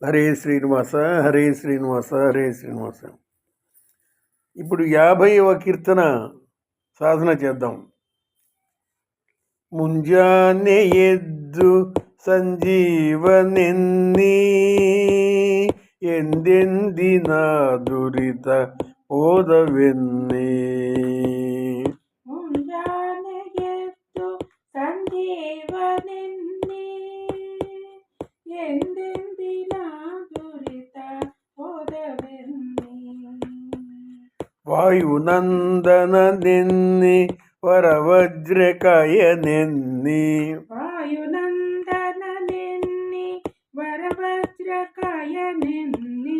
హరే శ్రీనివాస, హరే శ్రీనివాస, హరే శ్రీనివాస. ఇప్పుడు 50వ కీర్తన సాధన చేద్దాం. ಮುಂಜಾನೆ ಎದ್ದು ಸಂಜೀವನೆನ್ನಿ ಎಂದೆಂದಿನ ದುರಿತ ಹೋದವೆನ್ನಿ. ಮುಂಜಾನೆ ಎದ್ದು ಸಂಜೀವನೆನ್ನಿ ಎಂದೆಂದಿನ ದುರಿತ ಹೋದವೆನ್ನಿ. ವಾಯುನಂದನನೆನ್ನಿ ವರವಜ್ರಕಾಯನೆನ್ನಿ. ವಾಯುನಂದನನೆನ್ನಿ ವರವಜ್ರಕಾಯನೆನ್ನಿ.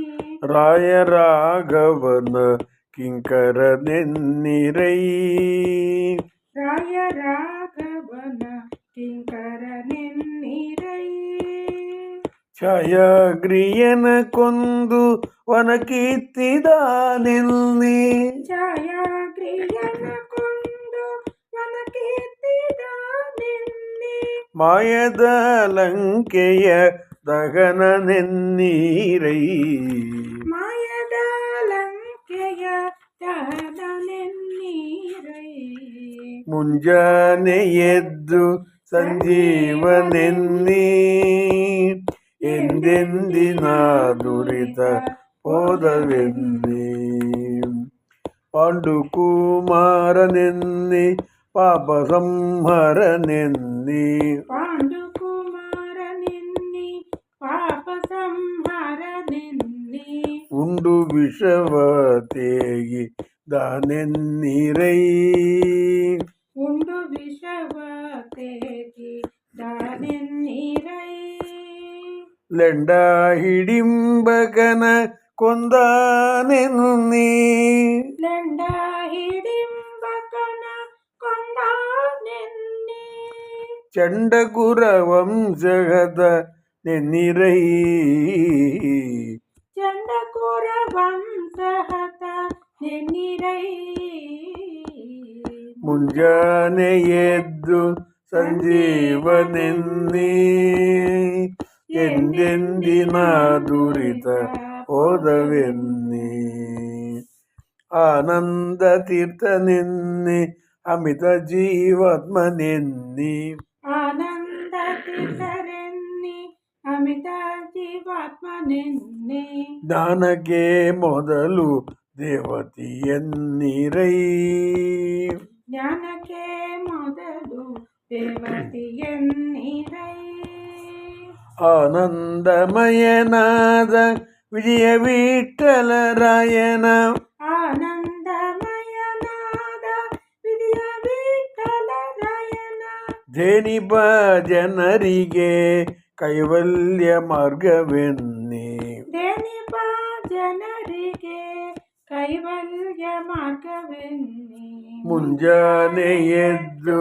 ರಾಯ ರಾಘವನ ಕಿಂಕರನೆನ್ನಿರೈ. ರಾಯ ರಾಘವನ ಕಿಂಕರನೆನ್ನಿರೈ. ಛಾಯಾಗ್ರಿಯನ ಕೊಂದು ವನಕೀರ್ತಿದಾನೆನ್ನಿ. ಛಾಯಾಗ್ರಿಯನ ಕೊಂದು ವನಕೀರ್ತಿದಾನೆನ್ನಿ. ಮಾಯದ ಲಂಕೆಯ ದಹನನೆನ್ನೀರೈ. ಮಾಯದ ಲಂಕೆಯ ದಹನನೆನ್ನೀರೈ. ಮುಂಜಾನೆ ಎದ್ದು ಸಂಜೀವನೆನ್ನಿ ಎಂದೆಂದಿನ ದುರಿತ ಹೋದವೆನ್ನಿ. ಪಾಂಡುಕುಮಾರನೆನ್ನಿ ಪಾಪ ಸಂಹರನೆನ್ನಿ. ಪಾಂಡುಕುಮಾರನೆನ್ನಿ ಪಾಪ ಸಂಹರನೆನ್ನಿ. ಉಂಡು ವಿಷವ ತೇಗಿ ದಾನೆನ್ನಿರೈ. ಉಂಡು ವಿಷವ ತೇಗಿ ದಾನೆನ್ನಿರೈ. ಲೆಂಡ ಹಿಡಿಂಬಕನ ಕೊಂದಾನೆನ್ನಿ. ಲೆಂಡ ಹಿಡಿಂಬಕನ ಕೊಂದಾನೆನ್ನಿ. ಚಂಡಕುರ ವಂಶಗತ ನೆನ್ನಿರೈ. ಚಂಡಕುರ ವಂಶಹತ ನೆನ್ನಿರೈ. ಮುಂಜಾನೆ ಎದ್ದು ಸಂಜೀವನೆನ್ನಿ ಎಂದೆಂದಿನ ದುರಿತ ಹೋದವೆನ್ನಿ. ಆನಂದ ತೀರ್ಥನೆನ್ನಿ ಅಮಿತ ಜೀವಾತ್ಮನೆನ್ನಿ. ಆನಂದ ತೀರ್ಥರೆನ್ನಿ ಅಮಿತ ಜೀವಾತ್ಮನೆನ್ನಿ. ಜ್ಞಾನಕ್ಕೆ ಮೊದಲು ದೇವತೆಯನ್ನಿರೈ. ಜ್ಞಾನಕ್ಕೆ ಮೊದಲು ದೇವತೆಯನ್ನಿರೈ. ಆನಂದಮಯನಾದ ವಿಜಯ ವಿಠ್ಠಲರಾಯನ. ಆನಂದಮಯನಾದ ವಿಜಯ ವಿಠ್ಠಲರಾಯನ. ಧೇನಿಪ ಜನರಿಗೆ ಕೈವಲ್ಯ ಮಾರ್ಗವೆನ್ನಿ. ಧೇನಿಪ ಜನರಿಗೆ ಕೈವಲ್ಯ ಮಾರ್ಗವೆನ್ನಿ. ಮುಂಜಾನೆ ಎದ್ದು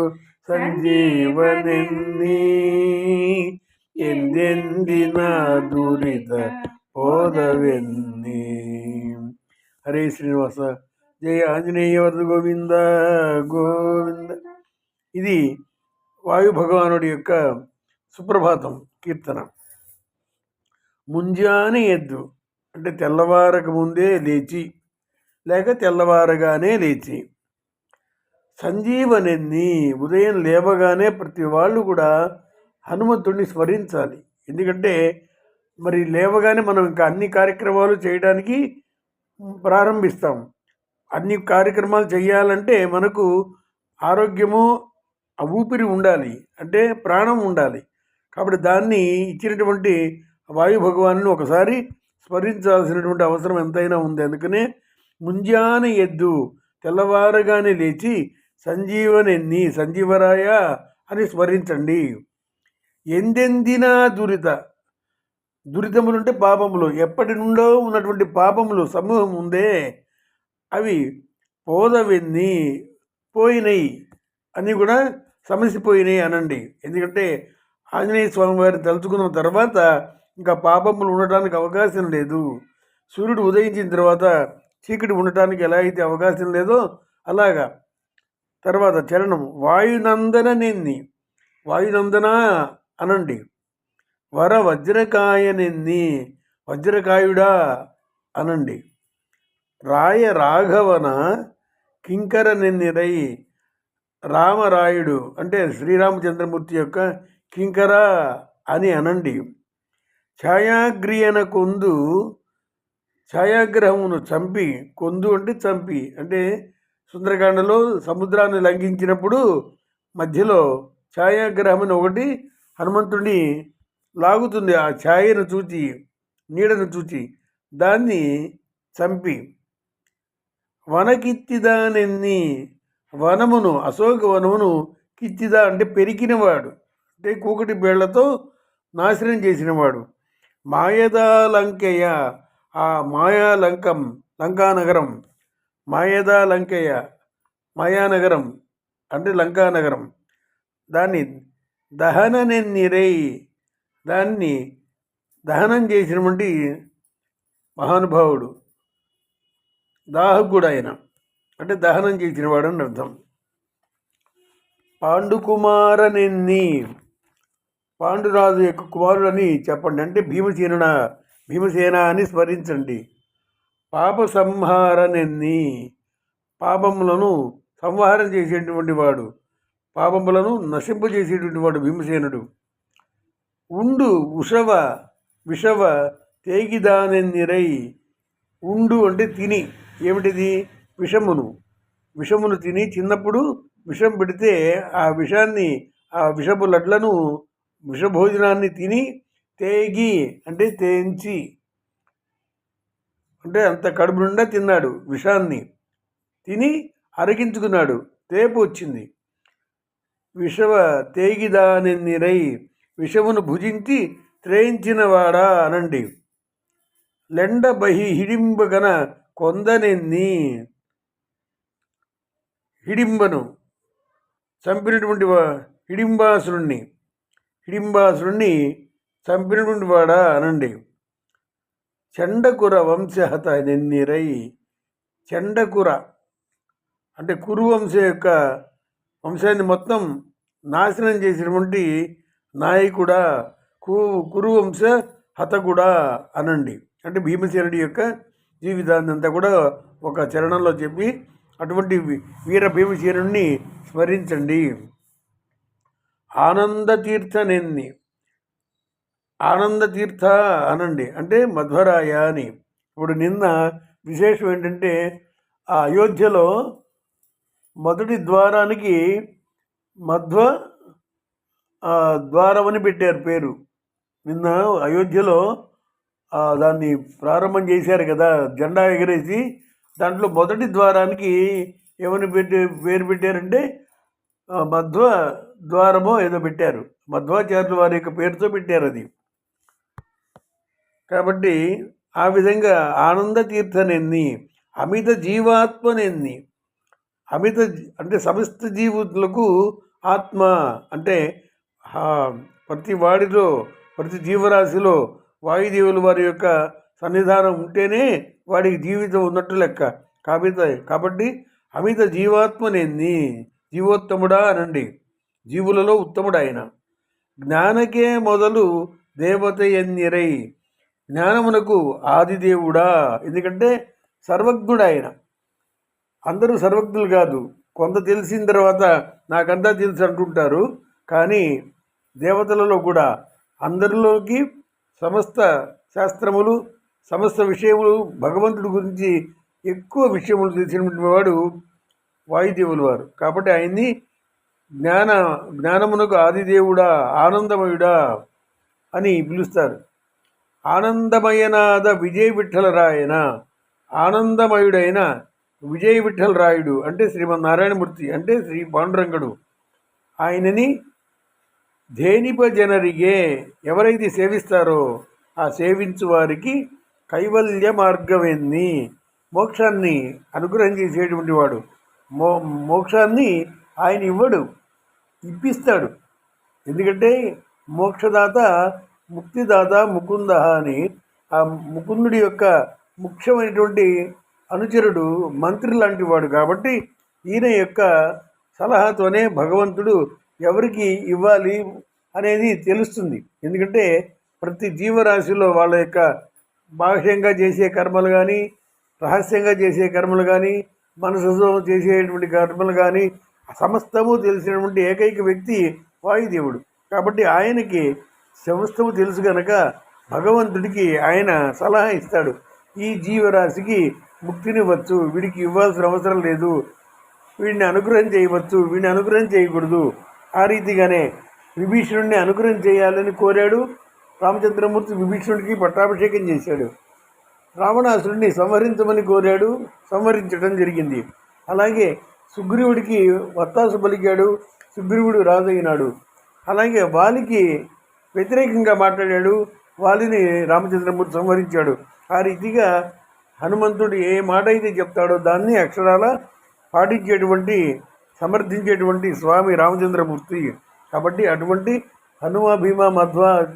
ಸಂಜೀವನೆನ್ನಿ ಎಂದೆಂದಿನ ದುರಿತ ಹೋದವೆನ್ನಿ. ಹರೇ ಶ್ರೀನಿವಾಸ. జయ ఆంజనేయ వరద గోవింద గోవింద. ఇది వాయు భగవానుడి యొక్క సుప్రభాతం కీర్తన. ముంజానే ఎద్దు అంటే తెల్లవారక ముందే లేచి లేక తెల్లవారగానే లేచి. సంజీవనెన్ని ఉదయం లేవగానే ప్రతి వాళ్ళు కూడా హనుమంతుడిని స్మరించాలి. ఎందుకంటే మరి లేవగానే మనం ఇంకా అన్ని కార్యక్రమాలు చేయడానికి ప్రారంభిస్తాం. అన్ని కార్యక్రమాలు చేయాలంటే మనకు ఆరోగ్యము ఊపిరి ఉండాలి, అంటే ప్రాణం ఉండాలి. కాబట్టి దాన్ని ఇచ్చినటువంటి వాయు భగవాను ఒకసారి స్మరించాల్సినటువంటి అవసరం ఎంతైనా ఉంది. అందుకనే ముంజానే ఎద్దు తెల్లవారగానే లేచి సంజీవనెన్ని సంజీవరాయ అని స్మరించండి. ఎందెందిన దురితములు అంటే పాపములు, ఎప్పటి నుండో ఉన్నటువంటి పాపములు సమూహం ఉందే అవి పోదవెన్ని పోయినాయి అని కూడా సమసిపోయినాయి అనండి. ఎందుకంటే ఆంజనేయ స్వామి వారిని తలుచుకున్న తర్వాత ఇంకా పాపములు ఉండటానికి అవకాశం లేదు. సూర్యుడు ఉదయించిన తర్వాత చీకటి ఉండటానికి ఎలా అయితే అవకాశం లేదో అలాగా. తర్వాత చరణం వాయునందననెన్ని వాయునందన అనండి. వర వజ్రకాయనెన్ని వజ్రకాయుడా అనండి. రాయ రాఘవన కింకర నెన్నిరై, రామరాయుడు అంటే శ్రీరామచంద్రమూర్తి యొక్క కింకర అని అనండి. ఛాయాగ్రియన కొందు, ఛాయాగ్రహమును చంపి, కొందు అంటే చంపి, అంటే సుందరకాండలో సముద్రాన్ని లంఘించినప్పుడు మధ్యలో ఛాయాగ్రహం అని ఒకటి హనుమంతుడిని లాగుతుంది. ఆ ఛాయను చూచి, నీడను చూచి దాన్ని చంపి, వనకిత్తిదానెన్ని, వనమును అశోక వనమును కిత్తిదా అంటే పెరికినవాడు, అంటే కూకటి బేళ్లతో నాశనం చేసినవాడు. మాయదాలంకయ్య, ఆ మాయాలంకం, లంకానగరం, మాయదాలంకయ్య మాయానగరం అంటే లంకానగరం, దాన్ని దహననెన్నిరై, దాన్ని దహనం చేసినటువంటి మహానుభావుడు, దాహకుడు ఆయన, అంటే దహనం చేసినవాడు అని అర్థం. పాండుకుమారనెన్ని, పాండురాజు యొక్క కుమారుడని చెప్పండి, అంటే భీమసేన అని స్మరించండి. పాప సంహారనెన్ని, పాపములను సంహారం చేసేటువంటి వాడు, పాపములను నశింపజేసేటువంటి వాడు భీమసేనుడు. ఉండు ఉషవ విషవ తేగిదానెన్నిరై, ఉండు అంటే తిని, ఏమిటిది విషమును తిని, చిన్నప్పుడు విషం పెడితే ఆ విషాన్ని, ఆ విషపు లడ్లను, విషభోజనాన్ని తిని, తేగి అంటే తేంచి, అంటే అంత కడుపు నిండా తిన్నాడు, విషాన్ని తిని అరిగించుకున్నాడు, తేపు వచ్చింది. విషవ తేగిదానెన్నిరై, విషమును భుజించి త్రేయించినవాడా అనండి. లెండ బహి హిడింబగన కొందనెన్ని, హిడింబను చంపినటువంటి హిడింబాసురుణ్ణి చంపినటువంటి వాడా అనండి. చండకుర వంశహత నెన్నిరై, చండకుర అంటే కురు వంశాన్ని మొత్తం నాశనం చేసినటువంటి నాయకుడా, కురువంశ హతకుడా అనండి. అంటే భీమసేనుడి యొక్క జీవితాన్ని అంతా కూడా ఒక చరణంలో చెప్పి అటువంటి వీర భీమసేనుడిని స్మరించండి. ఆనందతీర్థనెన్ని, ఆనందతీర్థ అనండి, అంటే మధ్వరాయ అని. ఇప్పుడు నిన్న విశేషం ఏంటంటే ఆ అయోధ్యలో మొదటి ద్వారానికి మధ్వ ద్వారం అని పెట్టారు పేరు. నిన్న అయోధ్యలో దాన్ని ప్రారంభం చేశారు కదా, జెండా ఎగరేసి. దాంట్లో మొదటి ద్వారానికి ఏమని పేరు పెట్టారంటే మధ్వ ద్వారమో ఏదో పెట్టారు, మధ్వాచార్యుల వారి యొక్క పేరుతో పెట్టారు అది. కాబట్టి ఆ విధంగా ఆనందతీర్థనెన్ని, అమిత జీవాత్మనెన్ని, అమిత అంటే సమస్త జీవులకు ఆత్మ అంటే ప్రతి వాడిలో, ప్రతి జీవరాశిలో వాయుదేవుల వారి యొక్క సన్నిధానం ఉంటేనే వాడికి జీవితం ఉన్నట్టు లెక్క. కాబట్టి అమిత జీవాత్మనెన్ని, జీవోత్తముడా అనండి, జీవులలో ఉత్తముడు ఆయన. జ్ఞానకే మొదలు దేవత ఎన్నిరై, జ్ఞానమునకు ఆదిదేవుడా, ఎందుకంటే సర్వజ్ఞుడు ఆయన. అందరూ సర్వజ్ఞులు కాదు, కొంత తెలిసిన తర్వాత నాకంతా తెలుసు అంటుంటారు. కానీ దేవతలలో కూడా అందరిలోకి సమస్త శాస్త్రములు, సమస్త విషయములు, భగవంతుడి గురించి ఎక్కువ విషయములు తెలిసినటువంటి వాడు వాయుదేవులు వారు. కాబట్టి ఆయన్ని జ్ఞానమునకు ఆదిదేవుడా, ఆనందమయుడా అని పిలుస్తారు. ఆనందమయనాద విజయ విఠలరాయన, ఆనందమయుడైన విజయ విఠలరాయుడు అంటే శ్రీమన్నారాయణమూర్తి, అంటే శ్రీ పాండురంగడు. ఆయనని ధేనిపజనరిగే, ఎవరైతే సేవిస్తారో ఆ సేవించు వారికి కైవల్య మార్గమేన్ని, మోక్షాన్ని అనుగ్రహం చేసేటువంటి వాడు. మోక్షాన్ని ఆయన ఇప్పిస్తాడు. ఎందుకంటే మోక్షదాత, ముక్తిదాత ముకుంద అని ఆ ముకుందుడి యొక్క ముఖ్యమైనటువంటి అనుచరుడు, మంత్రి లాంటి వాడు. కాబట్టి ఈయన యొక్క సలహాతోనే భగవంతుడు ఎవరికి ఇవ్వాలి అనేది తెలుస్తుంది. ఎందుకంటే ప్రతి జీవరాశిలో వాళ్ళ యొక్క బాహ్యంగా చేసే కర్మలు కానీ, రహస్యంగా చేసే కర్మలు కానీ, మనసుతో చేసేటువంటి కర్మలు కానీ సమస్తము తెలిసినటువంటి ఏకైక వ్యక్తి వాయుదేవుడు. కాబట్టి ఆయనకి సమస్తము తెలుసు కనుక భగవంతుడికి ఆయన సలహా ఇస్తాడు. ఈ జీవరాశికి ముక్తినివ్వచ్చు, వీడికి ఇవ్వాల్సిన అవసరం లేదు, వీడిని అనుగ్రహం చేయవచ్చు, వీడిని అనుగ్రహం చేయకూడదు. ఆ రీతిగానే విభీషణుడిని అనుగ్రహం చేయాలని కోరాడు రామచంద్రమూర్తి. విభీషణుడికి పట్టాభిషేకం చేశాడు. రావణాసురుడిని సంహరించమని కోరాడు, సంహరించడం జరిగింది. అలాగే సుగ్రీవుడికి వత్తాసు పలికాడు, సుగ్రీవుడు రాజైనాడు. అలాగే వాలికి వ్యతిరేకంగా మాట్లాడాడు, వాలిని రామచంద్రమూర్తి సంహరించాడు. ఆ రీతిగా హనుమంతుడు ఏ మాట అయితే చెప్తాడో దాన్ని అక్షరాల పాటించేటువంటి, సమర్థించేటువంటి స్వామి రామచంద్రమూర్తి. కాబట్టి అటువంటి హనుమ భీమ మధ్వ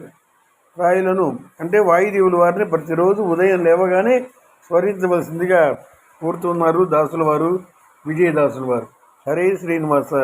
రాయులను అంటే వాయుదేవుల వారిని ప్రతిరోజు ఉదయం లేవగానే స్మరించవలసిందిగా కోరుతున్నారు దాసుల వారు, విజయదాసుల వారు. హరే శ్రీనివాస.